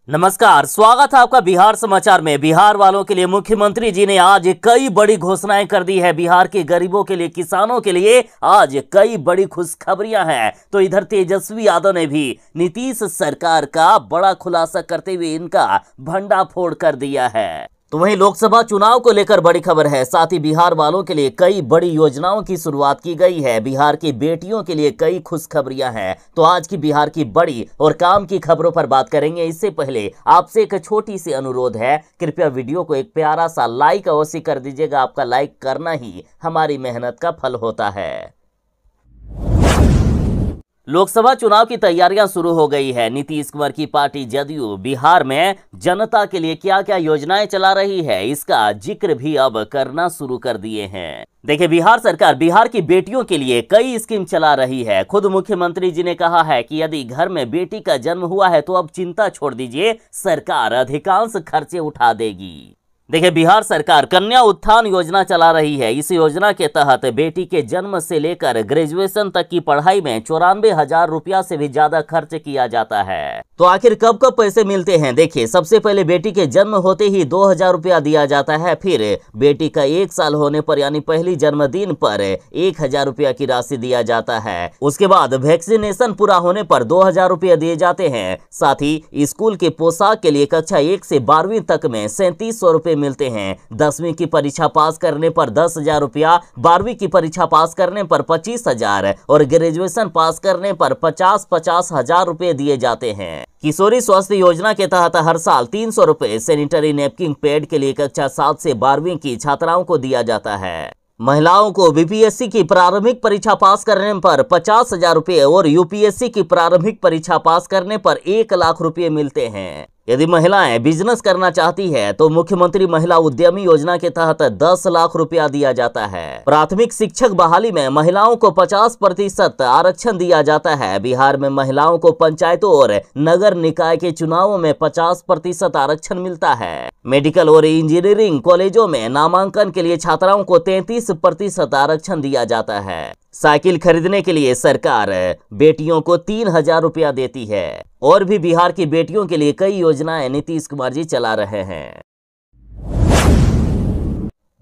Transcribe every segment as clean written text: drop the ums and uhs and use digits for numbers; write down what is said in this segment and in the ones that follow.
नमस्कार, स्वागत है आपका बिहार समाचार में। बिहार वालों के लिए मुख्यमंत्री जी ने आज कई बड़ी घोषणाएं कर दी है। बिहार के गरीबों के लिए, किसानों के लिए आज कई बड़ी खुशखबरियां हैं। तो इधर तेजस्वी यादव ने भी नीतीश सरकार का बड़ा खुलासा करते हुए इनका भंडाफोड़ कर दिया है। तो वहीं लोकसभा चुनाव को लेकर बड़ी खबर है। साथ ही बिहार वालों के लिए कई बड़ी योजनाओं की शुरुआत की गई है। बिहार की बेटियों के लिए कई खुशखबरियां हैं। तो आज की बिहार की बड़ी और काम की खबरों पर बात करेंगे। इससे पहले आपसे एक छोटी सी अनुरोध है, कृपया वीडियो को एक प्यारा सा लाइक अवश्य कर दीजिएगा। आपका लाइक करना ही हमारी मेहनत का फल होता है। लोकसभा चुनाव की तैयारियां शुरू हो गई है। नीतीश कुमार की पार्टी जदयू बिहार में जनता के लिए क्या क्या योजनाएं चला रही है, इसका जिक्र भी अब करना शुरू कर दिए हैं। देखिए, बिहार सरकार बिहार की बेटियों के लिए कई स्कीम चला रही है। खुद मुख्यमंत्री जी ने कहा है कि यदि घर में बेटी का जन्म हुआ है तो अब चिंता छोड़ दीजिए, सरकार अधिकांश खर्चे उठा देगी। देखिए, बिहार सरकार कन्या उत्थान योजना चला रही है। इस योजना के तहत बेटी के जन्म से लेकर ग्रेजुएशन तक की पढ़ाई में 94,000 रुपया से भी ज्यादा खर्च किया जाता है। तो आखिर कब कब पैसे मिलते हैं? देखिए, सबसे पहले बेटी के जन्म होते ही 2,000 रुपया दिया जाता है। फिर बेटी का 1 साल होने पर यानी पहली जन्मदिन पर 1,000 रुपया की राशि दिया जाता है। उसके बाद वैक्सीनेशन पूरा होने पर 2,000 रुपया दिए जाते हैं। साथ ही स्कूल के पोशाक के लिए कक्षा 1 से 12वीं तक में 3700 रुपये मिलते हैं। 10वीं की परीक्षा पास करने पर 10,000 रुपया, 12वीं की परीक्षा पास करने पर 25,000 और ग्रेजुएशन पास करने पर 50,000 रुपए दिए जाते हैं। किशोरी स्वास्थ्य योजना के तहत हर साल 300 रुपए सैनिटरी नैपकिन पैड के लिए कक्षा 7 से 12वीं की छात्राओं को दिया जाता है। महिलाओं को बीपीएससी की प्रारंभिक परीक्षा पास करने पर 50,000 रुपए और यूपीएससी की प्रारंभिक परीक्षा पास करने पर 1 लाख रुपए मिलते हैं। यदि महिलाएं बिजनेस करना चाहती है तो मुख्यमंत्री महिला उद्यमी योजना के तहत 10 लाख रुपया दिया जाता है। प्राथमिक शिक्षक बहाली में महिलाओं को 50% आरक्षण दिया जाता है। बिहार में महिलाओं को पंचायतों और नगर निकाय के चुनावों में 50% आरक्षण मिलता है। मेडिकल और इंजीनियरिंग कॉलेजों में नामांकन के लिए छात्राओं को 33% आरक्षण दिया जाता है। साइकिल खरीदने के लिए सरकार बेटियों को 3,000 रुपया देती है। और भी बिहार की बेटियों के लिए कई योजनाएं नीतीश कुमार जी चला रहे हैं।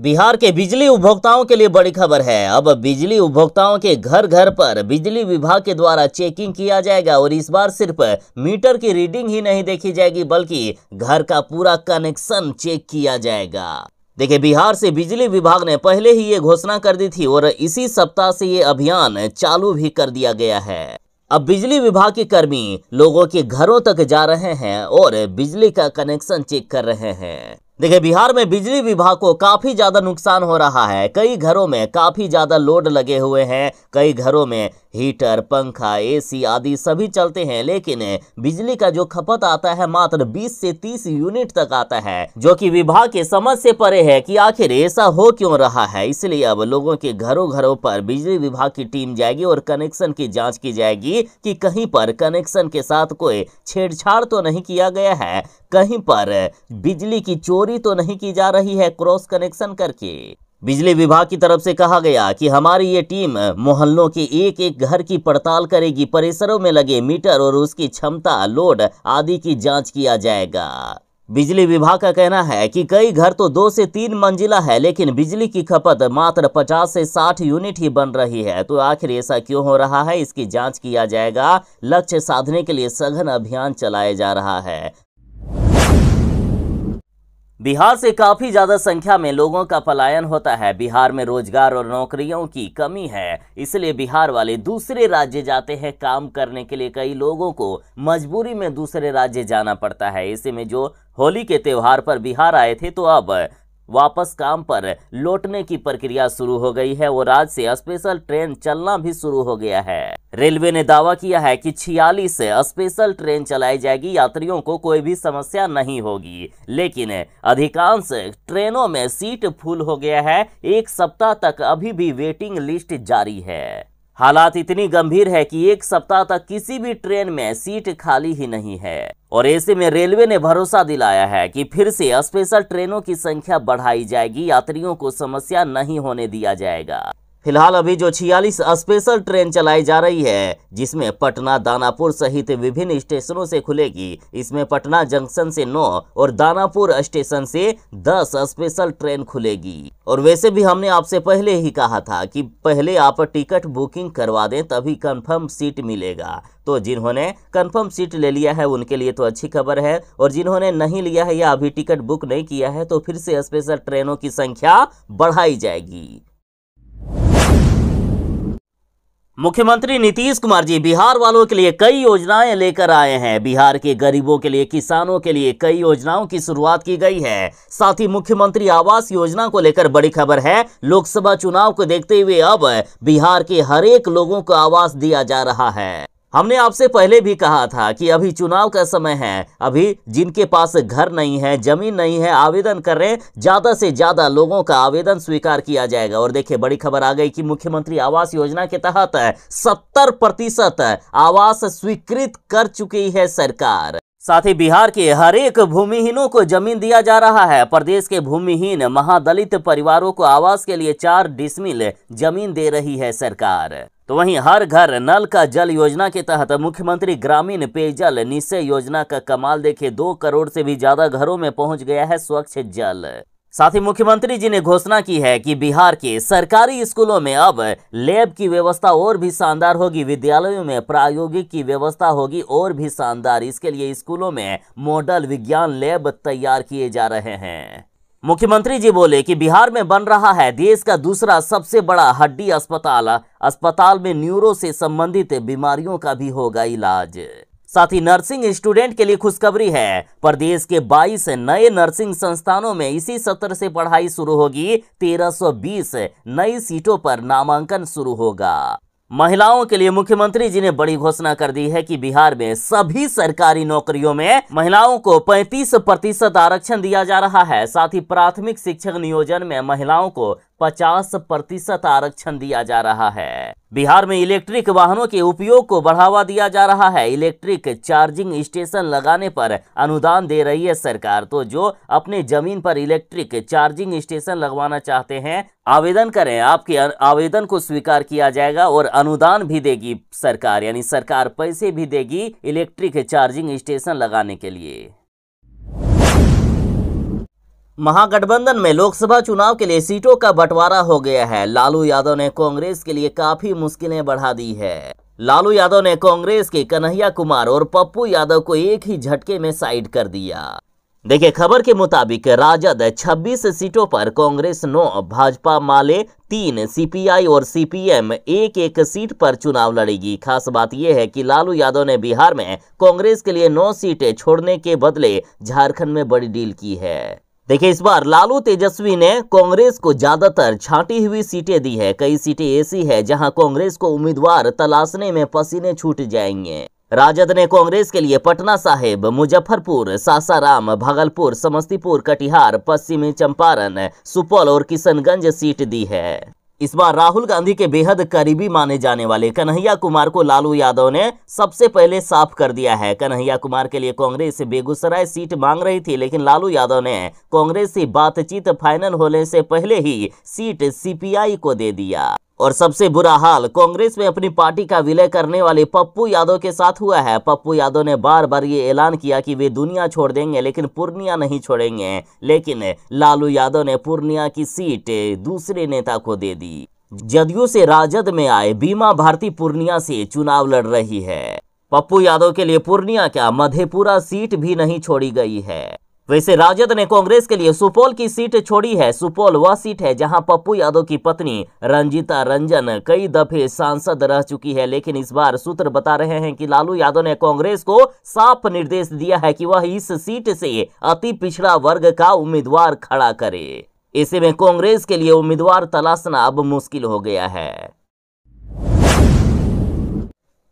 बिहार के बिजली उपभोक्ताओं के लिए बड़ी खबर है। अब बिजली उपभोक्ताओं के घर घर पर बिजली विभाग के द्वारा चेकिंग किया जाएगा और इस बार सिर्फ मीटर की रीडिंग ही नहीं देखी जाएगी बल्कि घर का पूरा कनेक्शन चेक किया जाएगा। देखिए, बिहार से बिजली विभाग ने पहले ही ये घोषणा कर दी थी और इसी सप्ताह से ये अभियान चालू भी कर दिया गया है। अब बिजली विभाग के कर्मी लोगों के घरों तक जा रहे हैं और बिजली का कनेक्शन चेक कर रहे हैं। देखिए, बिहार में बिजली विभाग को काफी ज्यादा नुकसान हो रहा है। कई घरों में काफी ज्यादा लोड लगे हुए हैं। कई घरों में हीटर, पंखा, एसी आदि सभी चलते हैं, लेकिन बिजली का जो खपत आता है मात्र 20 से 30 यूनिट तक आता है, जो कि विभाग के समझ से परे है कि आखिर ऐसा हो क्यों रहा है। इसलिए अब लोगों के घरों घरों पर बिजली विभाग की टीम जाएगी और कनेक्शन की जांच की जाएगी कि कहीं पर कनेक्शन के साथ कोई छेड़छाड़ तो नहीं किया गया है, कहीं पर बिजली की चोरी तो नहीं की जा रही है क्रॉस कनेक्शन करके। बिजली विभाग की तरफ से कहा गया कि हमारी ये टीम मोहल्लों के एक एक घर की पड़ताल करेगी। परिसरों में लगे मीटर और उसकी क्षमता, लोड आदि की जांच किया जाएगा। बिजली विभाग का कहना है कि कई घर तो 2 से 3 मंजिला है, लेकिन बिजली की खपत मात्र 50 से 60 यूनिट ही बन रही है। तो आखिर ऐसा क्यों हो रहा है, इसकी जांच किया जाएगा। लक्ष्य साधने के लिए सघन अभियान चलाया जा रहा है। बिहार से काफी ज्यादा संख्या में लोगों का पलायन होता है। बिहार में रोजगार और नौकरियों की कमी है, इसलिए बिहार वाले दूसरे राज्य जाते हैं काम करने के लिए। कई लोगों को मजबूरी में दूसरे राज्य जाना पड़ता है। ऐसे में जो होली के त्योहार पर बिहार आए थे तो अब वापस काम पर लौटने की प्रक्रिया शुरू हो गई है और आज से स्पेशल ट्रेन चलना भी शुरू हो गया है। रेलवे ने दावा किया है कि 46 स्पेशल ट्रेन चलाई जाएगी। यात्रियों को कोई भी समस्या नहीं होगी, लेकिन अधिकांश ट्रेनों में सीट फुल हो गया है। 1 सप्ताह तक अभी भी वेटिंग लिस्ट जारी है। हालात इतनी गंभीर है कि 1 सप्ताह तक किसी भी ट्रेन में सीट खाली ही नहीं है और ऐसे में रेलवे ने भरोसा दिलाया है कि फिर से स्पेशल ट्रेनों की संख्या बढ़ाई जाएगी। यात्रियों को समस्या नहीं होने दिया जाएगा। फिलहाल अभी जो 46 स्पेशल ट्रेन चलाई जा रही है, जिसमें पटना, दानापुर सहित विभिन्न स्टेशनों से खुलेगी, इसमें पटना जंक्शन से 9 और दानापुर स्टेशन से 10 स्पेशल ट्रेन खुलेगी। और वैसे भी हमने आपसे पहले ही कहा था कि पहले आप टिकट बुकिंग करवा दें, तभी कंफर्म सीट मिलेगा। तो जिन्होंने कंफर्म सीट ले लिया है उनके लिए तो अच्छी खबर है, और जिन्होंने नहीं लिया है या अभी टिकट बुक नहीं किया है तो फिर से स्पेशल ट्रेनों की संख्या बढ़ाई जाएगी। मुख्यमंत्री नीतीश कुमार जी बिहार वालों के लिए कई योजनाएं लेकर आए हैं। बिहार के गरीबों के लिए, किसानों के लिए कई योजनाओं की शुरुआत की गई है। साथ ही मुख्यमंत्री आवास योजना को लेकर बड़ी खबर है। लोकसभा चुनाव को देखते हुए अब बिहार के हर एक लोगों को आवास दिया जा रहा है। हमने आपसे पहले भी कहा था कि अभी चुनाव का समय है, अभी जिनके पास घर नहीं है, जमीन नहीं है, आवेदन कर रहे हैं, ज्यादा से ज्यादा लोगों का आवेदन स्वीकार किया जाएगा। और देखिए बड़ी खबर आ गई कि मुख्यमंत्री आवास योजना के तहत 70% आवास स्वीकृत कर चुकी है सरकार। साथ ही बिहार के हर एक भूमिहीनों को जमीन दिया जा रहा है। प्रदेश के भूमिहीन महादलित परिवारों को आवास के लिए 4 डिसमिल जमीन दे रही है सरकार। तो वहीं हर घर नल का जल योजना के तहत मुख्यमंत्री ग्रामीण पेयजल निश्चय योजना का कमाल देखिए, 2 करोड़ से भी ज्यादा घरों में पहुंच गया है स्वच्छ जल। साथ ही मुख्यमंत्री जी ने घोषणा की है कि बिहार के सरकारी स्कूलों में अब लैब की व्यवस्था और भी शानदार होगी। विद्यालयों में प्रायोगिक की व्यवस्था होगी और भी शानदार। इसके लिए स्कूलों में मॉडल विज्ञान लैब तैयार किए जा रहे हैं। मुख्यमंत्री जी बोले कि बिहार में बन रहा है देश का दूसरा सबसे बड़ा हड्डी अस्पताल। अस्पताल में न्यूरो से संबंधित बीमारियों का भी होगा इलाज। साथ ही नर्सिंग स्टूडेंट के लिए खुशखबरी है। प्रदेश के 22 नए नर्सिंग संस्थानों में इसी सत्र से पढ़ाई शुरू होगी। 1320 नई सीटों पर नामांकन शुरू होगा। महिलाओं के लिए मुख्यमंत्री जी ने बड़ी घोषणा कर दी है कि बिहार में सभी सरकारी नौकरियों में महिलाओं को 35% आरक्षण दिया जा रहा है। साथ ही प्राथमिक शिक्षक नियोजन में महिलाओं को 50% आरक्षण दिया जा रहा है। बिहार में इलेक्ट्रिक वाहनों के उपयोग को बढ़ावा दिया जा रहा है। इलेक्ट्रिक चार्जिंग स्टेशन लगाने पर अनुदान दे रही है सरकार। तो जो अपने जमीन पर इलेक्ट्रिक चार्जिंग स्टेशन लगवाना चाहते हैं, आवेदन करें, आपके आवेदन को स्वीकार किया जाएगा और अनुदान भी देगी सरकार, यानी सरकार पैसे भी देगी इलेक्ट्रिक चार्जिंग स्टेशन लगाने के लिए। महागठबंधन में लोकसभा चुनाव के लिए सीटों का बंटवारा हो गया है। लालू यादव ने कांग्रेस के लिए काफी मुश्किलें बढ़ा दी है। लालू यादव ने कांग्रेस के कन्हैया कुमार और पप्पू यादव को एक ही झटके में साइड कर दिया। देखिए खबर के मुताबिक राजद 26 सीटों पर, कांग्रेस 9, भाजपा माले 3, सीपीआई और सीपीएम एक सीट पर चुनाव लड़ेगी। खास बात यह है कि लालू यादव ने बिहार में कांग्रेस के लिए 9 सीटें छोड़ने के बदले झारखंड में बड़ी डील की है। देखिए इस बार लालू तेजस्वी ने कांग्रेस को ज्यादातर छांटी हुई सीटें दी है। कई सीटें ऐसी है जहां कांग्रेस को उम्मीदवार तलाशने में पसीने छूट जाएंगे। राजद ने कांग्रेस के लिए पटना साहिब, मुजफ्फरपुर, सासाराम, भागलपुर, समस्तीपुर, कटिहार, पश्चिमी चंपारण, सुपौल और किशनगंज सीट दी है। इस बार राहुल गांधी के बेहद करीबी माने जाने वाले कन्हैया कुमार को लालू यादव ने सबसे पहले साफ कर दिया है। कन्हैया कुमार के लिए कांग्रेस बेगूसराय सीट मांग रही थी, लेकिन लालू यादव ने कांग्रेस से बातचीत फाइनल होने से पहले ही सीट सीपीआई को दे दिया। और सबसे बुरा हाल कांग्रेस में अपनी पार्टी का विलय करने वाले पप्पू यादव के साथ हुआ है। पप्पू यादव ने बार बार ये ऐलान किया कि वे दुनिया छोड़ देंगे, लेकिन पूर्णिया नहीं छोड़ेंगे। लेकिन लालू यादव ने पूर्णिया की सीट दूसरे नेता को दे दी। जदयू से राजद में आए बीमा भारती पूर्णिया से चुनाव लड़ रही है। पप्पू यादव के लिए पूर्णिया क्या, मधेपुरा सीट भी नहीं छोड़ी गई है। वैसे राजद ने कांग्रेस के लिए सुपौल की सीट छोड़ी है। सुपौल वह सीट है जहां पप्पू यादव की पत्नी रंजीता रंजन कई दफे सांसद रह चुकी है, लेकिन इस बार सूत्र बता रहे हैं कि लालू यादव ने कांग्रेस को साफ निर्देश दिया है कि वह इस सीट से अति पिछड़ा वर्ग का उम्मीदवार खड़ा करे। ऐसे में कांग्रेस के लिए उम्मीदवार तलाशना अब मुश्किल हो गया है।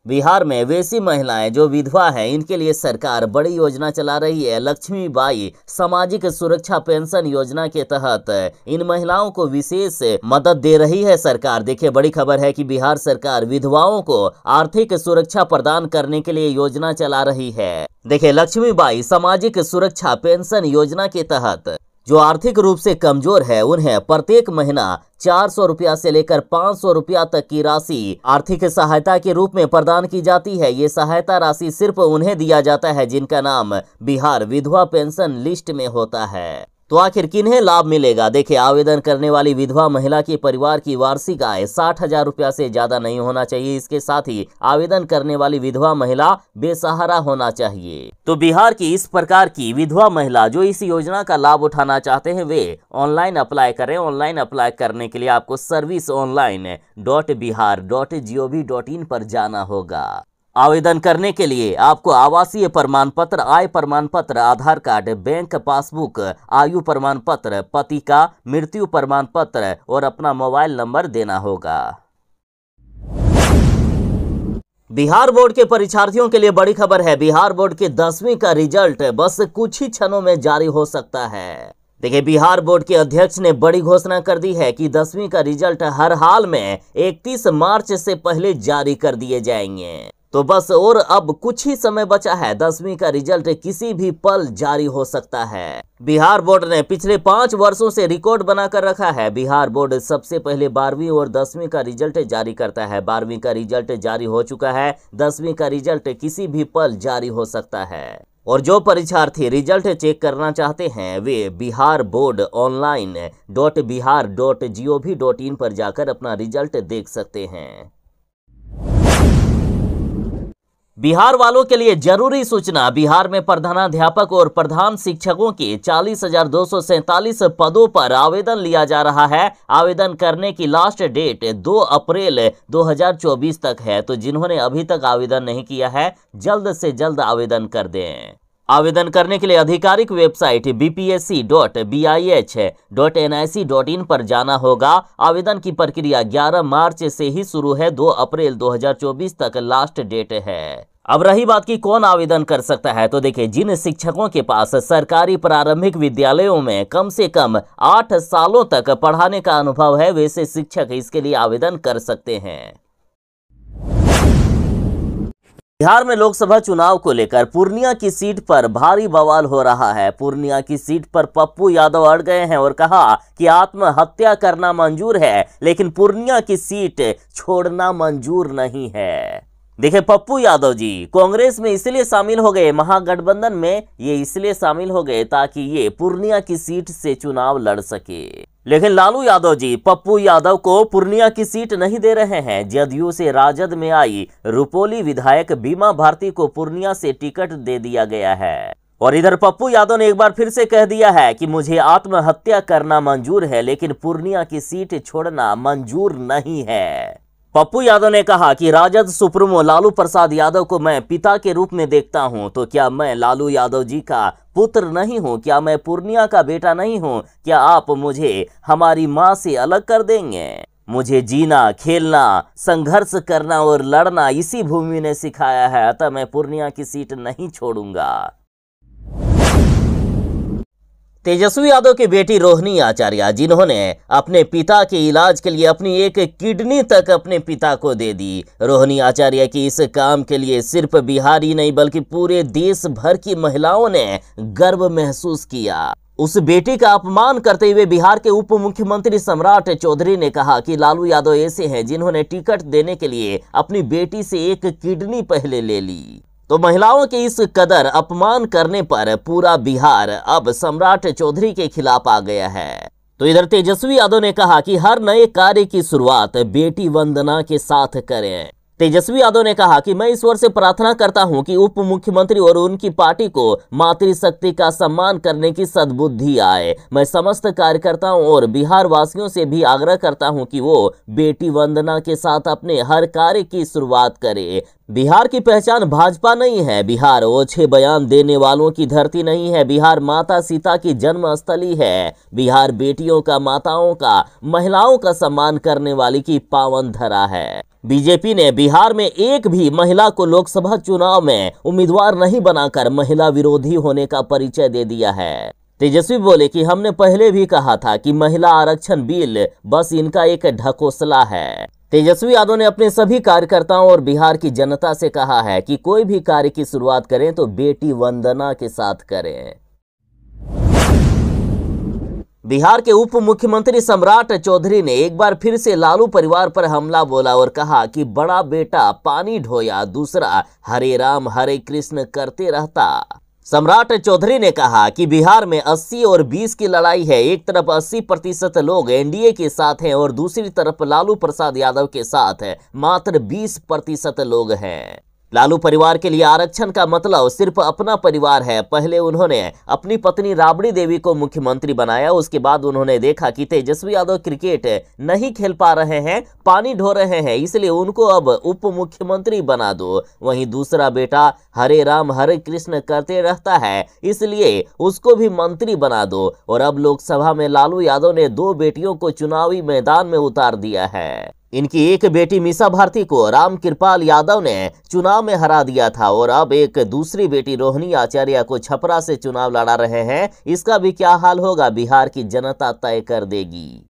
बिहार में वैसी महिलाएं जो विधवा हैं, इनके लिए सरकार बड़ी योजना चला रही है। लक्ष्मीबाई सामाजिक सुरक्षा पेंशन योजना के तहत इन महिलाओं को विशेष मदद दे रही है सरकार। देखिए बड़ी खबर है कि बिहार सरकार विधवाओं को आर्थिक सुरक्षा प्रदान करने के लिए योजना चला रही है। देखिए लक्ष्मीबाई सामाजिक सुरक्षा पेंशन योजना के तहत जो आर्थिक रूप से कमजोर है उन्हें प्रत्येक महीना 400 रुपया से लेकर 500 रुपया तक की राशि आर्थिक सहायता के रूप में प्रदान की जाती है। ये सहायता राशि सिर्फ उन्हें दिया जाता है जिनका नाम बिहार विधवा पेंशन लिस्ट में होता है। तो आखिर किन्हें लाभ मिलेगा? देखिए, आवेदन करने वाली विधवा महिला के परिवार की वार्षिक आय 60,000 रुपया से ज्यादा नहीं होना चाहिए। इसके साथ ही आवेदन करने वाली विधवा महिला बेसहारा होना चाहिए। तो बिहार की इस प्रकार की विधवा महिला जो इस योजना का लाभ उठाना चाहते हैं वे ऑनलाइन अप्लाई करें। ऑनलाइन अप्लाई करने के लिए आपको serviceonline.bihar.gov.in पर जाना होगा। आवेदन करने के लिए आपको आवासीय प्रमाण पत्र, आय प्रमाण पत्र, आधार कार्ड, बैंक पासबुक, आयु प्रमाण पत्र, पति का मृत्यु प्रमाण पत्र और अपना मोबाइल नंबर देना होगा। बिहार बोर्ड के परीक्षार्थियों के लिए बड़ी खबर है। बिहार बोर्ड के 10वीं का रिजल्ट बस कुछ ही क्षणों में जारी हो सकता है। देखिए, बिहार बोर्ड के अध्यक्ष ने बड़ी घोषणा कर दी है कि 10वीं का रिजल्ट हर हाल में 31 मार्च से पहले जारी कर दिए जाएंगे। तो बस और अब कुछ ही समय बचा है। 10वीं का रिजल्ट किसी भी पल जारी हो सकता है। बिहार बोर्ड ने पिछले 5 वर्षों से रिकॉर्ड बनाकर रखा है। बिहार बोर्ड सबसे पहले 12वीं और 10वीं का रिजल्ट जारी करता है। 12वीं का रिजल्ट जारी हो चुका है। 10वीं का रिजल्ट किसी भी पल जारी हो सकता है। और जो परीक्षार्थी रिजल्ट चेक करना चाहते हैं वे बिहार बोर्ड online.bihar.gov.in पर जाकर अपना रिजल्ट देख सकते हैं। बिहार वालों के लिए जरूरी सूचना। बिहार में प्रधानाध्यापक और प्रधान शिक्षकों के 40,247 पदों पर आवेदन लिया जा रहा है। आवेदन करने की लास्ट डेट 2 अप्रैल 2024 तक है। तो जिन्होंने अभी तक आवेदन नहीं किया है जल्द से जल्द आवेदन कर दें। आवेदन करने के लिए आधिकारिक वेबसाइट bpsc.bih.nic.in पर जाना होगा। आवेदन की प्रक्रिया 11 मार्च से ही शुरू है। 2 अप्रैल 2024 तक लास्ट डेट है। अब रही बात की कौन आवेदन कर सकता है, तो देखिए, जिन शिक्षकों के पास सरकारी प्रारंभिक विद्यालयों में कम से कम 8 सालों तक पढ़ाने का अनुभव है वैसे शिक्षक इसके लिए आवेदन कर सकते हैं। बिहार में लोकसभा चुनाव को लेकर पूर्णिया की सीट पर भारी बवाल हो रहा है। पूर्णिया की सीट पर पप्पू यादव अड़ गए हैं और कहा कि आत्महत्या करना मंजूर है लेकिन पूर्णिया की सीट छोड़ना मंजूर नहीं है। देखिए, पप्पू यादव जी कांग्रेस में इसलिए शामिल हो गए, महागठबंधन में ये इसलिए शामिल हो गए ताकि ये पूर्णिया की सीट से चुनाव लड़ सके। लेकिन लालू यादव जी पप्पू यादव को पूर्णिया की सीट नहीं दे रहे हैं। जदयू से राजद में आई रुपोली विधायक बीमा भारती को पूर्णिया से टिकट दे दिया गया है। और इधर पप्पू यादव ने एक बार फिर से कह दिया है कि मुझे आत्महत्या करना मंजूर है लेकिन पूर्णिया की सीट छोड़ना मंजूर नहीं है। पप्पू यादव ने कहा कि राजद सुप्रीमो लालू प्रसाद यादव को मैं पिता के रूप में देखता हूं, तो क्या मैं लालू यादव जी का पुत्र नहीं हूं? क्या मैं पूर्णिया का बेटा नहीं हूं? क्या आप मुझे हमारी मां से अलग कर देंगे? मुझे जीना, खेलना, संघर्ष करना और लड़ना इसी भूमि ने सिखाया है, अतः मैं पूर्णिया की सीट नहीं छोड़ूंगा। तेजस्वी यादव की बेटी रोहिणी आचार्य, जिन्होंने अपने पिता के इलाज के लिए अपनी एक किडनी तक अपने पिता को दे दी। रोहिणी आचार्य की इस काम के लिए सिर्फ बिहार ही नहीं बल्कि पूरे देश भर की महिलाओं ने गर्व महसूस किया। उस बेटी का अपमान करते हुए बिहार के उप मुख्यमंत्री सम्राट चौधरी ने कहा कि लालू यादव ऐसे हैं जिन्होंने टिकट देने के लिए अपनी बेटी से एक किडनी पहले ले ली। तो महिलाओं के इस कदर अपमान करने पर पूरा बिहार अब सम्राट चौधरी के खिलाफ आ गया है। तो इधर तेजस्वी यादव ने कहा कि हर नए कार्य की शुरुआत बेटी वंदना के साथ करें। तेजस्वी यादव ने कहा कि मैं ईश्वर से प्रार्थना करता हूं कि उप मुख्यमंत्री और उनकी पार्टी को मातृशक्ति का सम्मान करने की सद्बुद्धि आए। मैं समस्त कार्यकर्ताओं और बिहार वासियों से भी आग्रह करता हूं कि वो बेटी वंदना के साथ अपने हर कार्य की शुरुआत करें। बिहार की पहचान भाजपा नहीं है। बिहार ओछे बयान देने वालों की धरती नहीं है। बिहार माता सीता की जन्मस्थली है। बिहार बेटियों का, माताओं का, महिलाओं का सम्मान करने वाली की पावन धरा है। बीजेपी ने बिहार में एक भी महिला को लोकसभा चुनाव में उम्मीदवार नहीं बनाकर महिला विरोधी होने का परिचय दे दिया है। तेजस्वी बोले कि हमने पहले भी कहा था कि महिला आरक्षण बिल बस इनका एक ढकोसला है। तेजस्वी यादव ने अपने सभी कार्यकर्ताओं और बिहार की जनता से कहा है कि कोई भी कार्य की शुरुआत करें तो बेटी वंदना के साथ करें। बिहार के उप मुख्यमंत्री सम्राट चौधरी ने एक बार फिर से लालू परिवार पर हमला बोला और कहा कि बड़ा बेटा पानी ढोया, दूसरा हरे राम हरे कृष्ण करते रहता। सम्राट चौधरी ने कहा कि बिहार में 80 और 20 की लड़ाई है। एक तरफ 80% लोग एनडीए के साथ हैं और दूसरी तरफ लालू प्रसाद यादव के साथ मात्र 20% लोग हैं। लालू परिवार के लिए आरक्षण का मतलब सिर्फ अपना परिवार है। पहले उन्होंने अपनी पत्नी राबड़ी देवी को मुख्यमंत्री बनाया, उसके बाद उन्होंने देखा कि तेजस्वी यादव क्रिकेट नहीं खेल पा रहे हैं, पानी ढो रहे हैं, इसलिए उनको अब उप मुख्यमंत्री बना दो। वहीं दूसरा बेटा हरे राम हरे कृष्ण करते रहता है, इसलिए उसको भी मंत्री बना दो। और अब लोकसभा में लालू यादव ने 2 बेटियों को चुनावी मैदान में उतार दिया है। इनकी एक बेटी मीसा भारती को राम कृपाल यादव ने चुनाव में हरा दिया था और अब एक दूसरी बेटी रोहिणी आचार्य को छपरा से चुनाव लड़ा रहे हैं। इसका भी क्या हाल होगा, बिहार की जनता तय कर देगी।